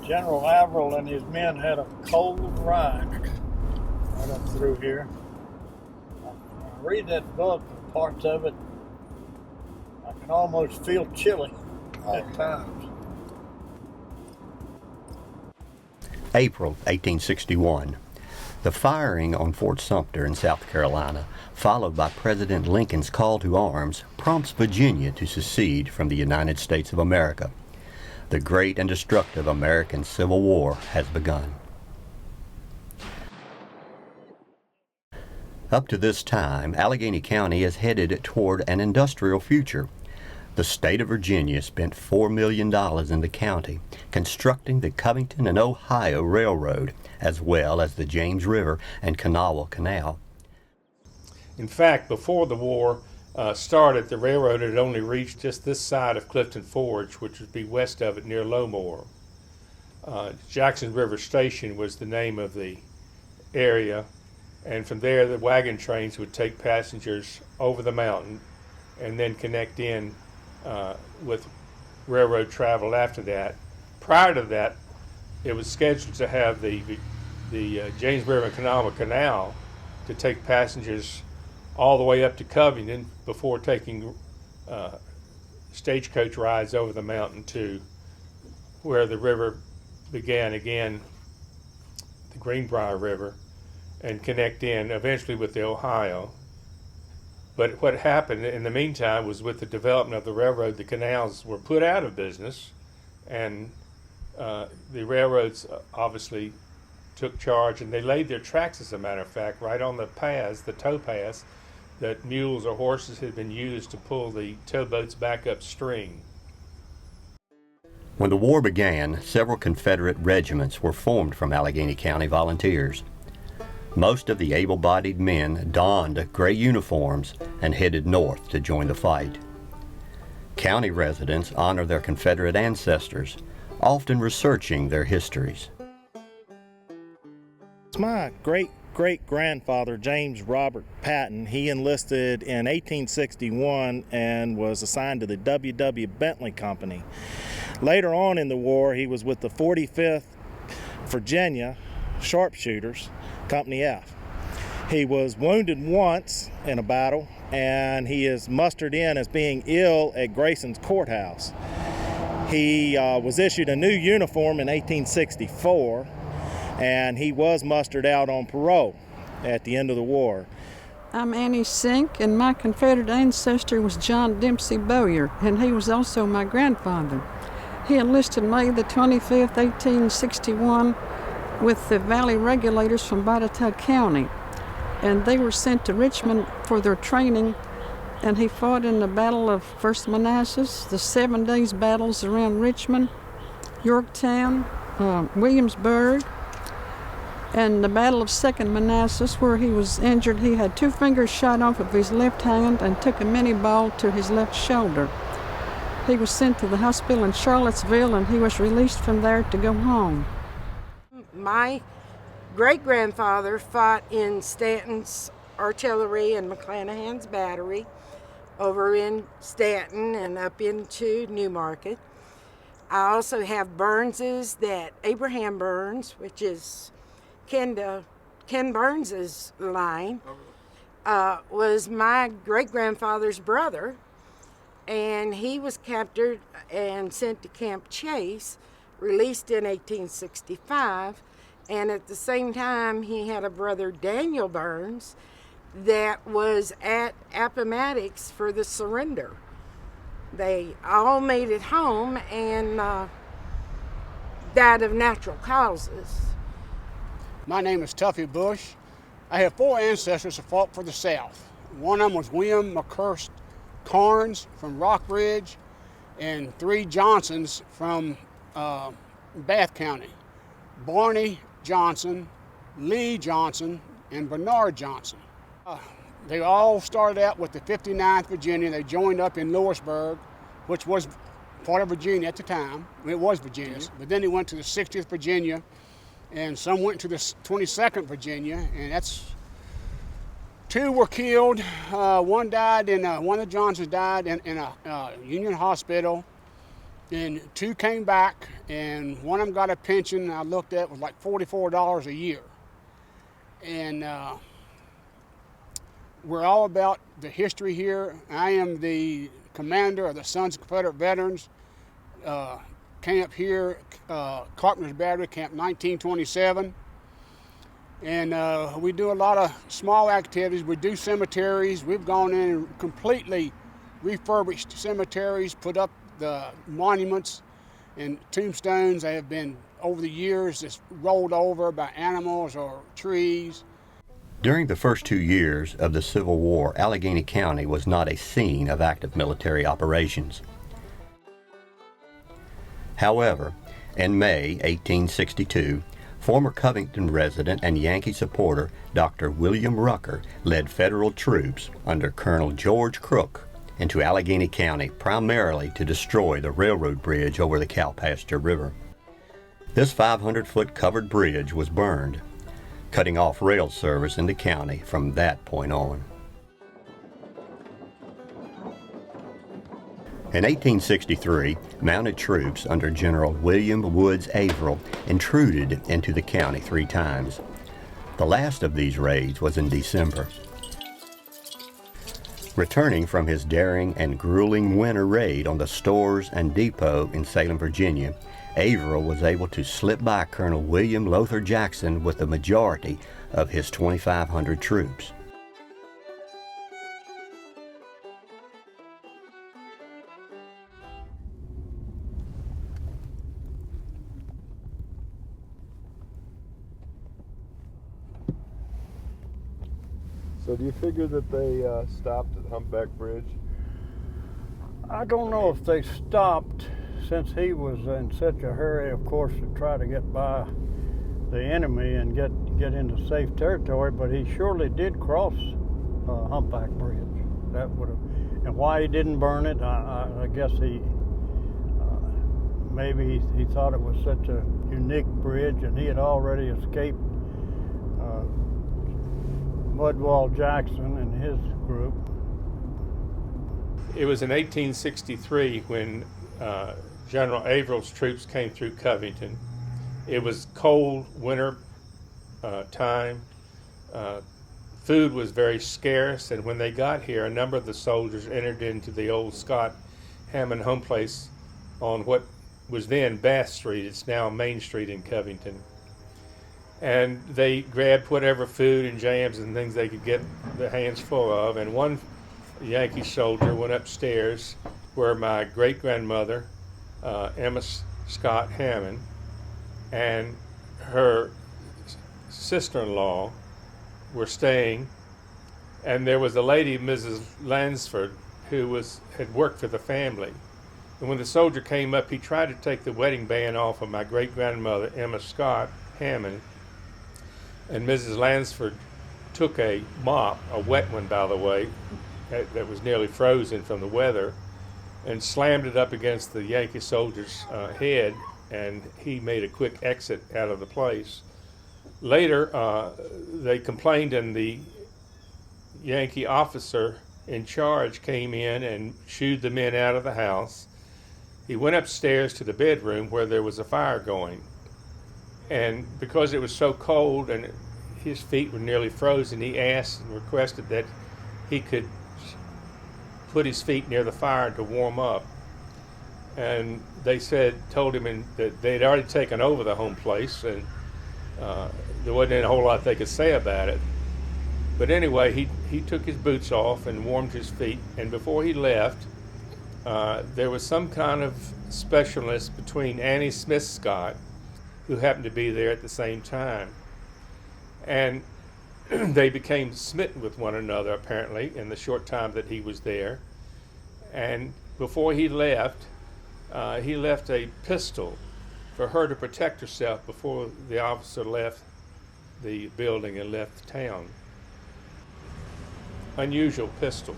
General Averill and his men had a cold ride right up through here. I read that book, and parts of it, I can almost feel chilly at times. April 1861. The firing on Fort Sumter in South Carolina, followed by President Lincoln's call to arms, prompts Virginia to secede from the United States of America. The great and destructive American Civil War has begun. Up to this time, Alleghany County is headed toward an industrial future. The state of Virginia spent $4 million in the county constructing the Covington and Ohio Railroad, as well as the James River and Kanawha Canal. In fact, before the war started, the railroad had only reached just this side of Clifton Forge, which would be west of it near Lowmore. Jackson River Station was the name of the area, and from there the wagon trains would take passengers over the mountain and then connect in with railroad travel after that. Prior to that, it was scheduled to have the James River and Kanawha Canal to take passengers all the way up to Covington before taking stagecoach rides over the mountain to where the river began again, the Greenbrier River, and connect in eventually with the Ohio. But what happened in the meantime was, with the development of the railroad, the canals were put out of business, and the railroads obviously took charge, and they laid their tracks, as a matter of fact, right on the paths, the tow paths, that mules or horses had been used to pull the towboats back upstream. When the war began, several Confederate regiments were formed from Alleghany County volunteers. Most of the able-bodied men donned gray uniforms and headed north to join the fight. County residents honor their Confederate ancestors, often researching their histories. My great-great-grandfather, James Robert Patton, he enlisted in 1861 and was assigned to the W.W. Bentley Company. Later on in the war, he was with the 45th Virginia Sharpshooters, Company F. He was wounded once in a battle, and he is mustered in as being ill at Grayson's Courthouse. He was issued a new uniform in 1864, and he was mustered out on parole at the end of the war. I'm Annie Sink, and my Confederate ancestor was John Dempsey Bowyer, and he was also my grandfather. He enlisted May the 25th, 1861, with the Valley Regulators from Botetourt County, and they were sent to Richmond for their training, and he fought in the Battle of First Manassas, the 7 days battles around Richmond, Yorktown, Williamsburg, and the Battle of Second Manassas, where he was injured. He had 2 fingers shot off of his left hand and took a mini ball to his left shoulder. He was sent to the hospital in Charlottesville, and he was released from there to go home. My great-grandfather fought in Stanton's artillery and McClanahan's battery over in Stanton and up into Newmarket. I also have Burns's, that Abraham Burns, which is Ken Burns's line, was my great-grandfather's brother, and he was captured and sent to Camp Chase, released in 1865, and at the same time he had a brother, Daniel Burns, that was at Appomattox for the surrender. They all made it home and died of natural causes. My name is Tuffy Bush. I have 4 ancestors who fought for the South. One of them was William McCurst Carnes from Rockbridge, and 3 Johnsons from Bath County: Barney Johnson, Lee Johnson, and Bernard Johnson. They all started out with the 59th Virginia. They joined up in Louisburg, which was part of Virginia at the time. It was Virginia, yes. But then they went to the 60th Virginia, and some went to the 22nd Virginia, and that's 2 were killed. One died in one of the Johnsons died in a Union hospital. and 2 came back, and one of them got a pension I looked at was like $44 a year. And we're all about the history here. I am the commander of the Sons of Confederate Veterans camp here, Carpenter's Battery, Camp 1927. And we do a lot of small activities. We do cemeteries. We've gone in and completely refurbished cemeteries, put up the monuments and tombstones. They have been, over the years, just rolled over by animals or trees. During the first 2 years of the Civil War, Alleghany County was not a scene of active military operations. However, in May 1862, former Covington resident and Yankee supporter Dr. William Rucker led federal troops under Colonel George Crook into Alleghany County primarily to destroy the railroad bridge over the Cowpasture River. This 500-foot covered bridge was burned, cutting off rail service in the county from that point on. In 1863, mounted troops under General William Woods Averill intruded into the county 3 times. The last of these raids was in December. Returning from his daring and grueling winter raid on the stores and depot in Salem, Virginia, Averill was able to slip by Colonel William Lowther Jackson with the majority of his 2,500 troops. So do you figure that they stopped at Humpback Bridge? I don't know if they stopped, since he was in such a hurry, of course, to try to get by the enemy and get into safe territory, but he surely did cross Humpback Bridge. That would have, and why he didn't burn it, I guess maybe he thought it was such a unique bridge, and he had already escaped Mudwall Jackson and his group. It was in 1863 when General Averill's troops came through Covington. It was cold winter time. Food was very scarce, and when they got here, a number of the soldiers entered into the old Scott Hammond home place on what was then Bath Street. It's now Main Street in Covington. And they grabbed whatever food and jams and things they could get their hands full of. And one Yankee soldier went upstairs where my great-grandmother, Emma Scott Hammond, and her sister-in-law were staying. And there was a lady, Mrs. Lansford, who had worked for the family. And when the soldier came up, he tried to take the wedding band off of my great-grandmother, Emma Scott Hammond. And Mrs. Lansford took a mop, a wet one by the way, that was nearly frozen from the weather, and slammed it up against the Yankee soldier's head, and he made a quick exit out of the place. Later, they complained, and the Yankee officer in charge came in and shooed the men out of the house. He went upstairs to the bedroom where there was a fire going. And because it was so cold and his feet were nearly frozen, he asked and requested that he could put his feet near the fire to warm up. And they told him that they'd already taken over the home place, and there wasn't a whole lot they could say about it. But anyway, he took his boots off and warmed his feet, and before he left, there was some kind of specialness between Annie Smith Scott, who happened to be there at the same time. And they became smitten with one another, apparently, in the short time that he was there. And before he left a pistol for her to protect herself before the officer left the building and left the town. Unusual pistol.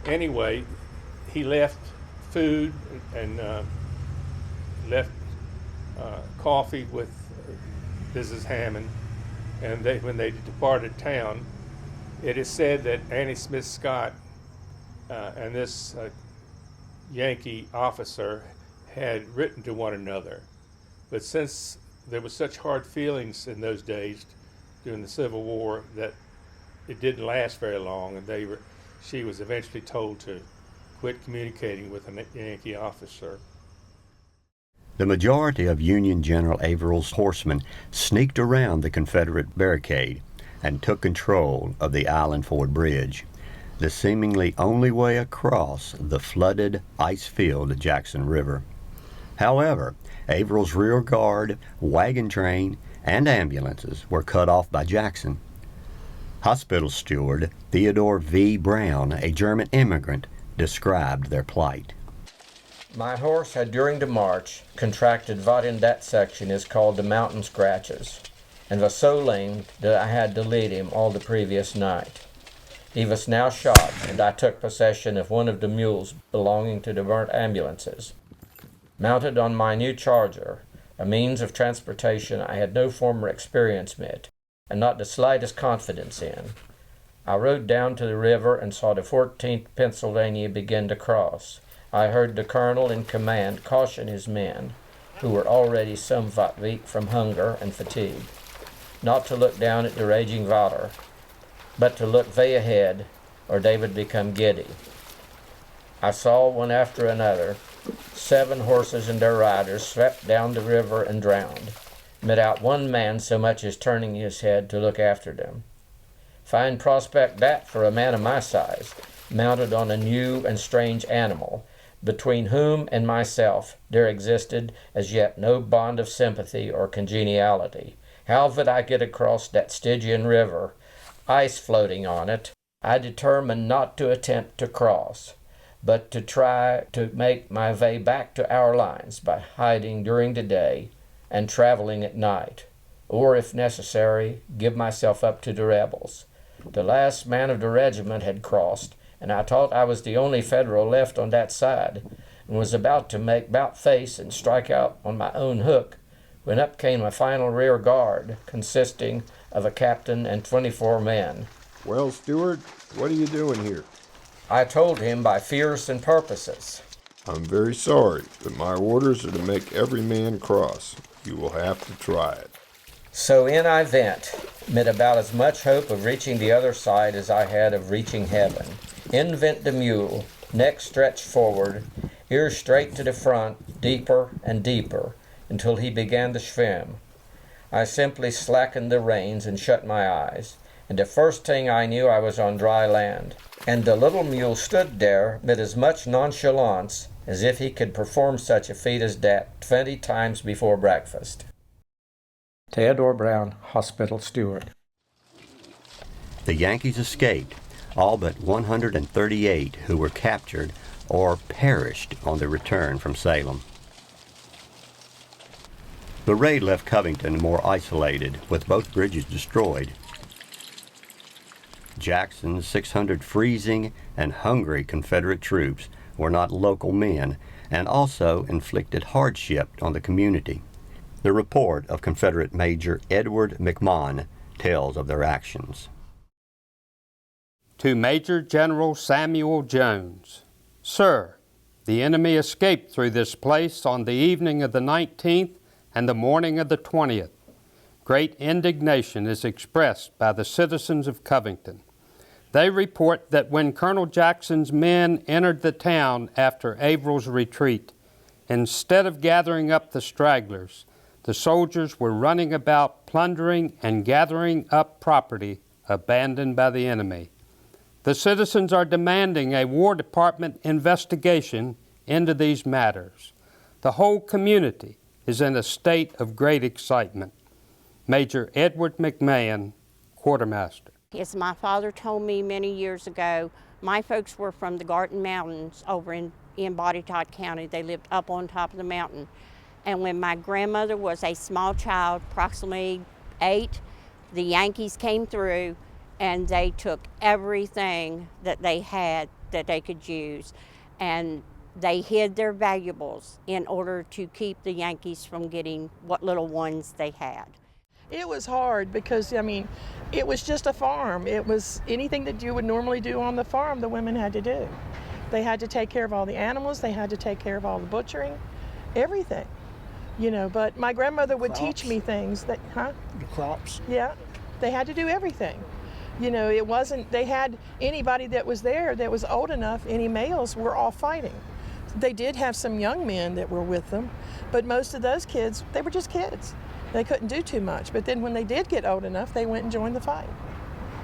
Anyway, he left food and left coffee with Mrs. Hammond, and when they departed town, it is said that Annie Smith Scott and this Yankee officer had written to one another. But since there was such hard feelings in those days during the Civil War that it didn't last very long, and she was eventually told to quit communicating with a Yankee officer. The majority of Union General Averill's horsemen sneaked around the Confederate barricade and took control of the Island Ford Bridge, the seemingly only way across the flooded, ice-filled Jackson River. However, Averill's rear guard, wagon train, and ambulances were cut off by Jackson. Hospital steward Theodore V. Brown, a German immigrant, described their plight. My horse had during the march contracted what in that section is called the mountain scratches, and was so lame that I had to lead him all the previous night. He was now shot, and I took possession of one of the mules belonging to the burnt ambulances. Mounted on my new charger, a means of transportation I had no former experience with, and not the slightest confidence in, I rode down to the river and saw the 14th Pennsylvania begin to cross. I heard the colonel in command caution his men, who were already somewhat weak from hunger and fatigue, not to look down at the raging water, but to look way ahead, or they would become giddy. I saw one after another 7 horses and their riders swept down the river and drowned, without one man so much as turning his head to look after them. Fine prospect that for a man of my size, mounted on a new and strange animal, between whom and myself there existed as yet no bond of sympathy or congeniality. How would I get across that Stygian river, ice floating on it? I determined not to attempt to cross, but to try to make my way back to our lines by hiding during the day and traveling at night, or, if necessary, give myself up to the rebels. The last man of the regiment had crossed, and I thought I was the only Federal left on that side, and was about to make bout face and strike out on my own hook, when up came a final rear guard, consisting of a captain and 24 men. Well, Stewart, what are you doing here? I told him by fears and purposes. I'm very sorry, but my orders are to make every man cross. You will have to try it. So in I went, mid about as much hope of reaching the other side as I had of reaching heaven. In went the mule, neck stretched forward, ears straight to the front, deeper and deeper, until he began to swim. I simply slackened the reins and shut my eyes, and the first thing I knew I was on dry land. And the little mule stood there with as much nonchalance as if he could perform such a feat as that 20 times before breakfast. Theodore Brown, Hospital Steward. The Yankees escaped, all but 138 who were captured or perished on the return from Salem. The raid left Covington more isolated, with both bridges destroyed. Jackson's 600 freezing and hungry Confederate troops were not local men and also inflicted hardship on the community. The report of Confederate Major Edward McMahon tells of their actions. To Major General Samuel Jones, Sir, the enemy escaped through this place on the evening of the 19th and the morning of the 20th. Great indignation is expressed by the citizens of Covington. They report that when Colonel Jackson's men entered the town after Averill's retreat, instead of gathering up the stragglers, the soldiers were running about plundering and gathering up property abandoned by the enemy. The citizens are demanding a War Department investigation into these matters. The whole community is in a state of great excitement. Major Edward McMahon, Quartermaster. As my father told me many years ago, my folks were from the Garden Mountains over in Botetourt County. They lived up on top of the mountain. And when my grandmother was a small child, approximately 8, the Yankees came through and they took everything that they had that they could use. And they hid their valuables in order to keep the Yankees from getting what little ones they had. It was hard because, I mean, it was just a farm. It was anything that you would normally do on the farm, the women had to do. They had to take care of all the animals. They had to take care of all the butchering, everything. You know, but my grandmother would teach me things that, The crops. Yeah, they had to do everything. You know, it wasn't, they had anybody that was there that was old enough, any males were all fighting. They did have some young men that were with them, but most of those kids, they were just kids. They couldn't do too much. But then when they did get old enough, they went and joined the fight.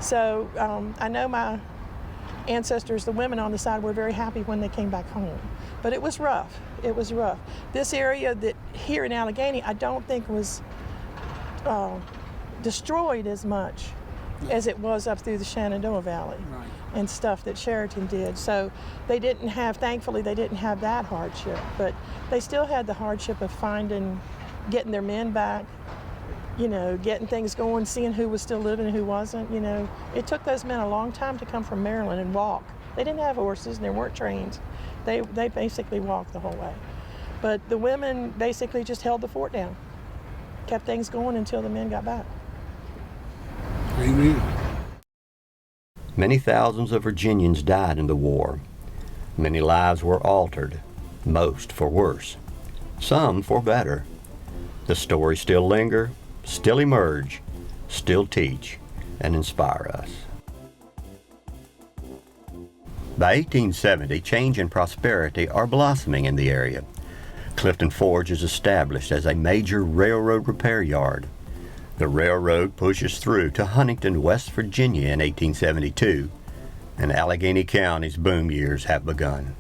So I know my ancestors, the women on the side, were very happy when they came back home. But it was rough. It was rough. This area that here in Alleghany, I don't think was destroyed as much as it was up through the Shenandoah Valley and stuff that Sheridan did. So they didn't have, thankfully, they didn't have that hardship. But they still had the hardship of getting their men back, you know, getting things going, seeing who was still living and who wasn't, you know. It took those men a long time to come from Maryland and walk. They didn't have horses and there weren't trains. They basically walked the whole way. But the women basically just held the fort down, kept things going until the men got back. Amen. Many thousands of Virginians died in the war. Many lives were altered, most for worse, some for better. The stories still linger, still emerge, still teach and inspire us. By 1870, change and prosperity are blossoming in the area. Clifton Forge is established as a major railroad repair yard. The railroad pushes through to Huntington, West Virginia in 1872, and Alleghany County's boom years have begun.